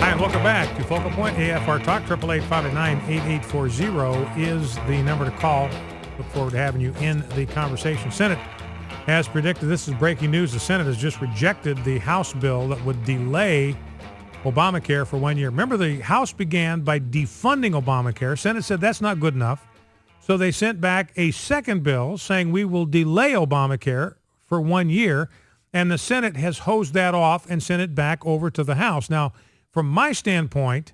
Hi, and welcome back to Focal Point AFR Talk. 888-589-8840 is the number to call. Look forward to having you in the conversation. Senate, as predicted, this is breaking news. The Senate has just rejected the House bill that would delay Obamacare for 1 year. Remember, the House began by defunding Obamacare. Senate said that's not good enough. So they sent back a second bill saying we will delay Obamacare for 1 year. And the Senate has hosed that off and sent it back over to the House. Now, from my standpoint,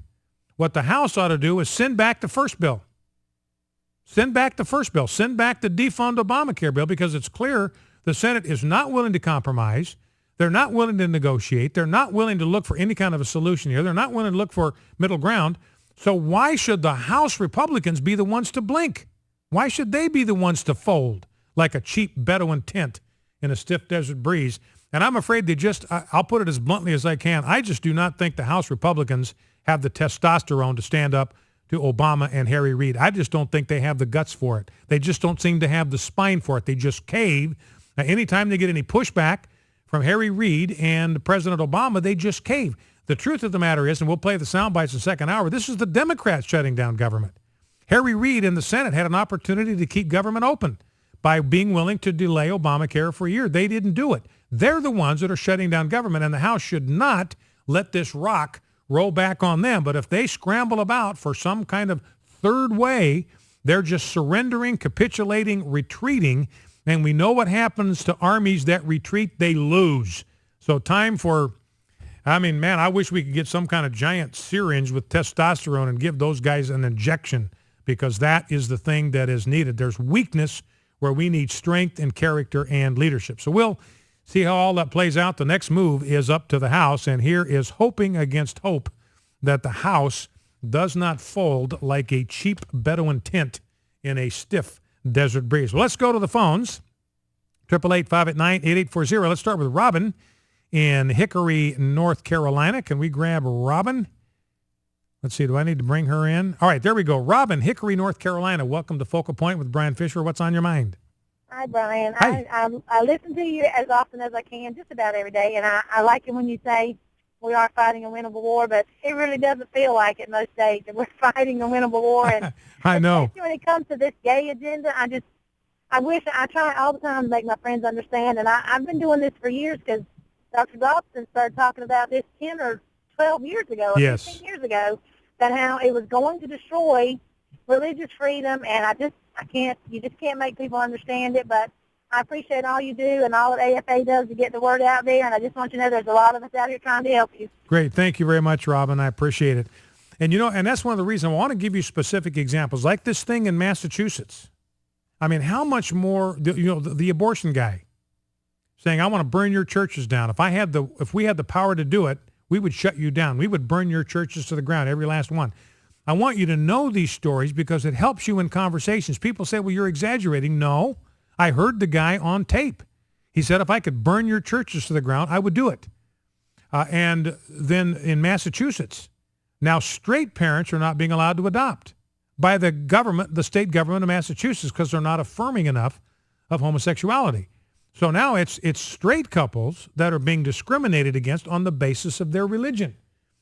what the House ought to do is send back the first bill. Send back the first bill. Send back the defund Obamacare bill, because it's clear the Senate is not willing to compromise. They're not willing to negotiate. They're not willing to look for any kind of a solution here. They're not willing to look for middle ground. So why should the House Republicans be the ones to blink? Why should they be the ones to fold like a cheap Bedouin tent in a stiff desert breeze? And I'm afraid I'll put it as bluntly as I can, I just do not think the House Republicans have the testosterone to stand up to Obama and Harry Reid. I just don't think they have the guts for it. They just don't seem to have the spine for it. They just cave. Anytime they get any pushback from Harry Reid and President Obama, they just cave. The truth of the matter is, and we'll play the sound bites in the second hour, this is the Democrats shutting down government. Harry Reid in the Senate had an opportunity to keep government open by being willing to delay Obamacare for a year. They didn't do it. They're the ones that are shutting down government, and the House should not let this rock roll back on them. But if they scramble about for some kind of third way, they're just surrendering, capitulating, retreating, and we know what happens to armies that retreat. They lose. So time for, I wish we could get some kind of giant syringe with testosterone and give those guys an injection, because that is the thing that is needed. There's weakness where we need strength and character and leadership. So we'll see how all that plays out. The next move is up to the House, and here is hoping against hope that the House does not fold like a cheap Bedouin tent in a stiff desert breeze. Well, let's go to the phones. 888-589-8840. Let's start with Robin in Hickory, North Carolina. Can we grab Robin? Let's see. Do I need to bring her in? All right, there we go. Robin, Hickory, North Carolina. Welcome to Focal Point with Brian Fisher. What's on your mind? Hi, Brian. Hi. I listen to you as often as I can, just about every day, and I like it when you say we are fighting a winnable war, but it really doesn't feel like it most days that we're fighting a winnable war. And I know. especially when it comes to this gay agenda, I try all the time to make my friends understand, and I've been doing this for years because Dr. Dobson started talking about this 10 or 12 years ago, or Yes. 15 years ago, that how it was going to destroy religious freedom, and you just can't make people understand it, but I appreciate all you do and all that AFA does to get the word out there, and I just want you to know there's a lot of us out here trying to help you. Great. Thank you very much, Robin. I appreciate it. And, and that's one of the reasons I want to give you specific examples, like this thing in Massachusetts. I mean, how much more, the abortion guy saying, I want to burn your churches down. If we had the power to do it, we would shut you down. We would burn your churches to the ground, every last one. I want you to know these stories because it helps you in conversations. People say, well, you're exaggerating. No, I heard the guy on tape. He said, if I could burn your churches to the ground, I would do it. And then in Massachusetts, now straight parents are not being allowed to adopt by the government, the state government of Massachusetts, because they're not affirming enough of homosexuality. So now it's straight couples that are being discriminated against on the basis of their religion.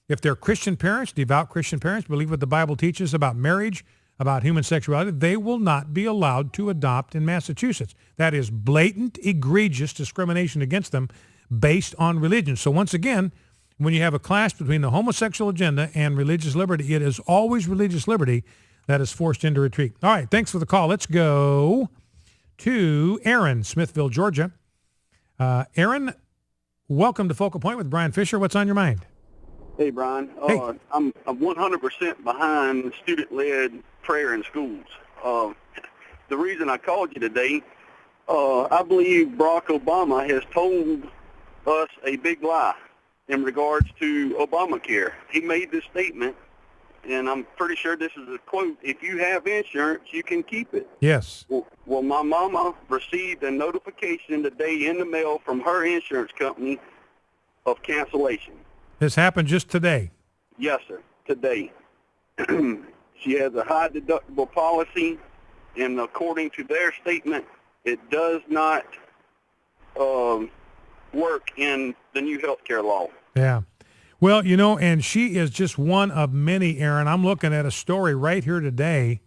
If they're Christian parents, devout Christian parents, believe what the Bible teaches about marriage, about human sexuality, they will not be allowed to adopt in Massachusetts. That is blatant, egregious discrimination against them based on religion. So once again, when you have a clash between the homosexual agenda and religious liberty, it is always religious liberty that is forced into retreat. All right, thanks for the call. Let's go to Aaron, Smithville, Georgia. Aaron, welcome to Focal Point with Brian Fisher. What's on your mind? Hey, Brian. Hey. I'm 100% behind student-led prayer in schools. The reason I called you today, I believe Barack Obama has told us a big lie in regards to Obamacare. He made this statement, and I'm pretty sure this is a quote, if you have insurance, you can keep it. Yes. Well, my mama received a notification today in the mail from her insurance company of cancellation. This happened just today. Yes, sir, today. She has a high deductible policy, and according to their statement, it does not work in the new health care law. Yeah. Well, and she is just one of many, Aaron. I'm looking at a story right here today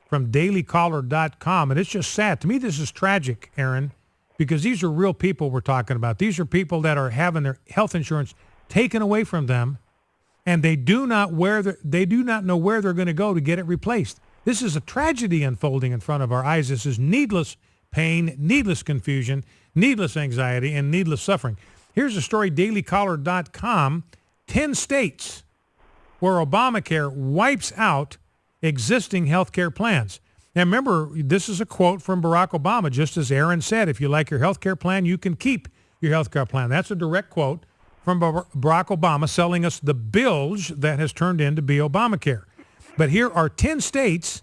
from dailycaller.com, and it's just sad. To me, this is tragic, Aaron, because these are real people we're talking about. These are people that are having their health insurance taken away from them, and they do not know where they're going to go to get it replaced. This is a tragedy unfolding in front of our eyes. This is needless pain, needless confusion, needless anxiety, and needless suffering. Here's a story, dailycaller.com, 10 states where Obamacare wipes out existing health care plans. Now remember, this is a quote from Barack Obama, just as Aaron said, if you like your health care plan, you can keep your health care plan. That's a direct quote from Barack Obama selling us the bilge that has turned into be Obamacare. But here are 10 states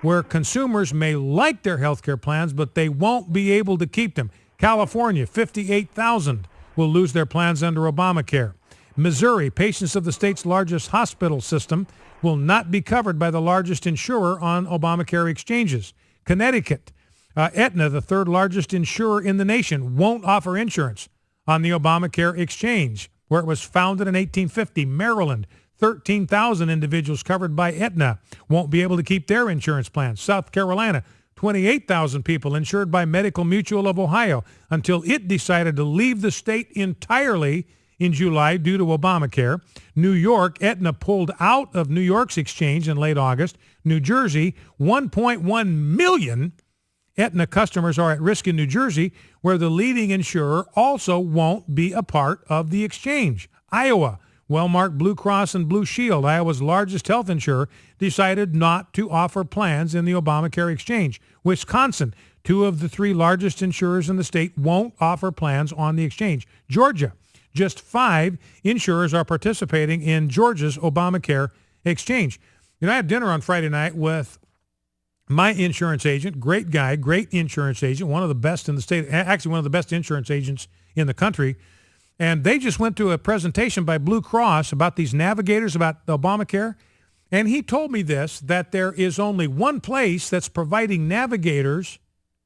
where consumers may like their health care plans, but they won't be able to keep them. California, 58,000 will lose their plans under Obamacare. Missouri, patients of the state's largest hospital system will not be covered by the largest insurer on Obamacare exchanges. Connecticut, Aetna, the third largest insurer in the nation, won't offer insurance on the Obamacare exchange, where it was founded in 1850. Maryland, 13,000 individuals covered by Aetna won't be able to keep their insurance plans. South Carolina, 28,000 people insured by Medical Mutual of Ohio until it decided to leave the state entirely in July due to Obamacare. New York, Aetna pulled out of New York's exchange in late August. New Jersey, 1.1 million Aetna customers are at risk in New Jersey, where the leading insurer also won't be a part of the exchange. Iowa, Wellmark Blue Cross and Blue Shield, Iowa's largest health insurer, decided not to offer plans in the Obamacare exchange. Wisconsin, two of the three largest insurers in the state, won't offer plans on the exchange. Georgia, just 5 insurers are participating in Georgia's Obamacare exchange. I had dinner on Friday night with my insurance agent, great guy, great insurance agent, one of the best in the state, actually one of the best insurance agents in the country. And they just went to a presentation by Blue Cross about these navigators, about Obamacare. And he told me this, that there is only one place that's providing navigators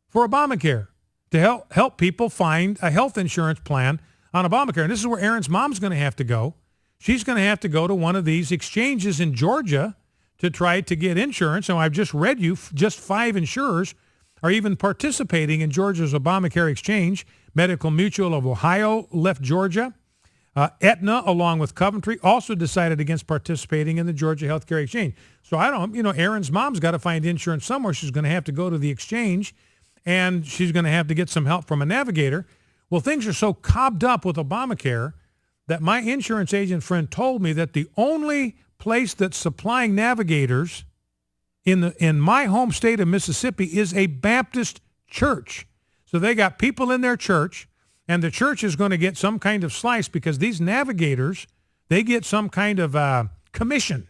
for Obamacare to help people find a health insurance plan on Obamacare. And this is where Aaron's mom's going to have to go. She's going to have to go to one of these exchanges in Georgia to try to get insurance. So I've just read you, just 5 insurers are even participating in Georgia's Obamacare exchange. Medical Mutual of Ohio left Georgia. Aetna, along with Coventry, also decided against participating in the Georgia Healthcare Exchange. So Aaron's mom's got to find insurance somewhere. She's going to have to go to the exchange, and she's going to have to get some help from a navigator. Well, things are so cobbed up with Obamacare that my insurance agent friend told me that the only place that's supplying navigators in my home state of Mississippi is a Baptist church. So they got people in their church, and the church is going to get some kind of slice because these navigators, they get some kind of commission.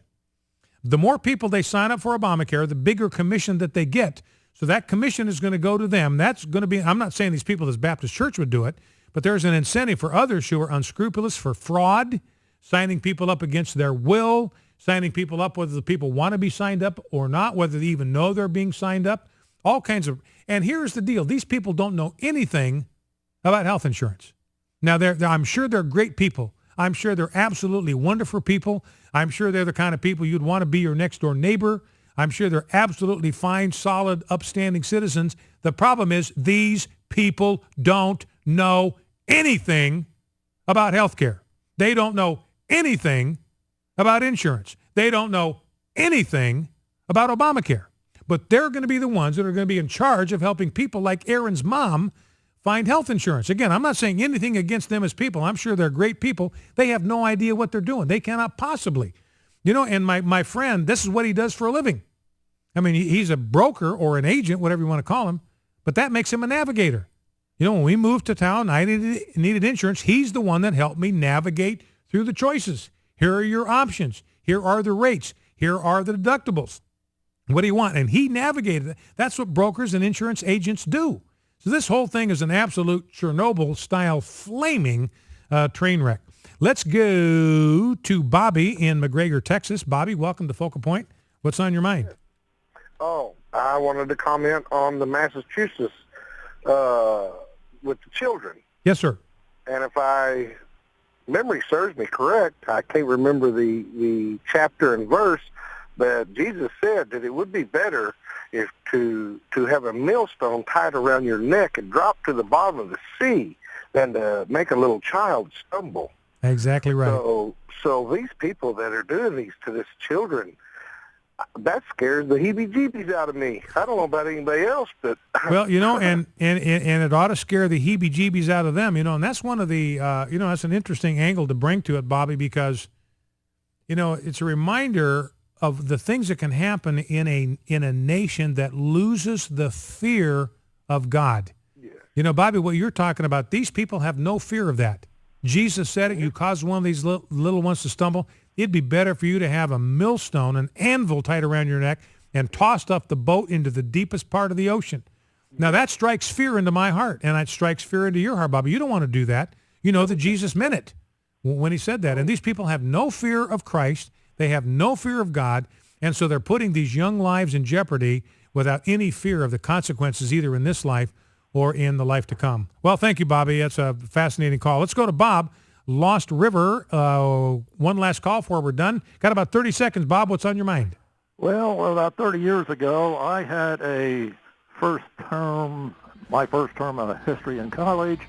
The more people they sign up for Obamacare, the bigger commission that they get. So that commission is going to go to them. That's going to be, I'm not saying these people, this Baptist church would do it, but there's an incentive for others who are unscrupulous, for fraud, signing people up against their will, signing people up whether the people want to be signed up or not, whether they even know they're being signed up, all kinds of. And here's the deal. These people don't know anything about health insurance. Now, I'm sure they're great people. I'm sure they're absolutely wonderful people. I'm sure they're the kind of people you'd want to be your next door neighbor. I'm sure they're absolutely fine, solid, upstanding citizens. The problem is these people don't know anything about health care. They don't know anything about insurance. They don't know anything about Obamacare. But they're going to be the ones that are going to be in charge of helping people like Aaron's mom find health insurance. Again, I'm not saying anything against them as people. I'm sure they're great people. They have no idea what they're doing. They cannot possibly. And my friend, this is what he does for a living. I mean, he's a broker or an agent, whatever you want to call him, but that makes him a navigator. When we moved to town, I needed insurance. He's the one that helped me navigate through the choices. Here are your options. Here are the rates. Here are the deductibles. What do you want? And he navigated it. That's what brokers and insurance agents do. So this whole thing is an absolute Chernobyl-style flaming train wreck. Let's go to Bobby in McGregor, Texas. Bobby, welcome to Focal Point. What's on your mind? Oh, I wanted to comment on the Massachusetts with the children. Yes, sir. And if I memory serves me correct, I can't remember the chapter and verse, but Jesus said that it would be better if to have a millstone tied around your neck and drop to the bottom of the sea than to make a little child stumble. Exactly right. So these people that are doing these to this children, that scares the heebie-jeebies out of me. I don't know about anybody else, but well, and it ought to scare the heebie-jeebies out of them, and that's one of the, that's an interesting angle to bring to it, Bobby, because, it's a reminder of the things that can happen in a nation that loses the fear of God. Yeah. Bobby, what you're talking about, these people have no fear of that. Jesus said it. You cause one of these little ones to stumble. It'd be better for you to have a millstone, an anvil tied around your neck, and tossed off the boat into the deepest part of the ocean. Now, that strikes fear into my heart, and it strikes fear into your heart, Bobby. You don't want to do that. You know that Jesus meant it when he said that. And these people have no fear of Christ. They have no fear of God, and so they're putting these young lives in jeopardy without any fear of the consequences either in this life or in the life to come. Well, thank you, Bobby. That's a fascinating call. Let's go to Bob, Lost River. One last call before we're done. Got about 30 seconds. Bob, what's on your mind? Well, about 30 years ago, I had my first term of history in college.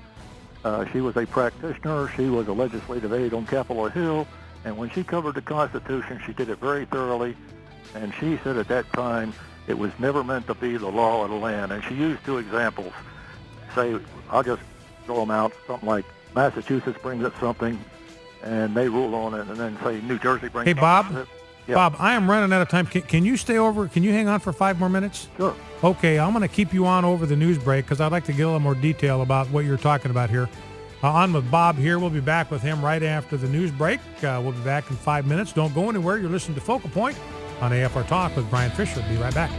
She was a practitioner. She was a legislative aide on Capitol Hill. And when she covered the Constitution, she did it very thoroughly. And she said at that time, it was never meant to be the law of the land. And she used two examples. Say, I'll just throw them out, something like Massachusetts brings up something, and they rule on it, and then say New Jersey brings Hey, Bob. something. Yeah. Bob, I am running out of time. Can you stay over? Can you hang on for 5 more minutes? Sure. Okay, I'm going to keep you on over the news break because I'd like to get a little more detail about what you're talking about here. On with Bob here. We'll be back with him right after the news break. We'll be back in 5 minutes. Don't go anywhere. You're listening to Focal Point on AFR Talk with Brian Fisher. Be right back.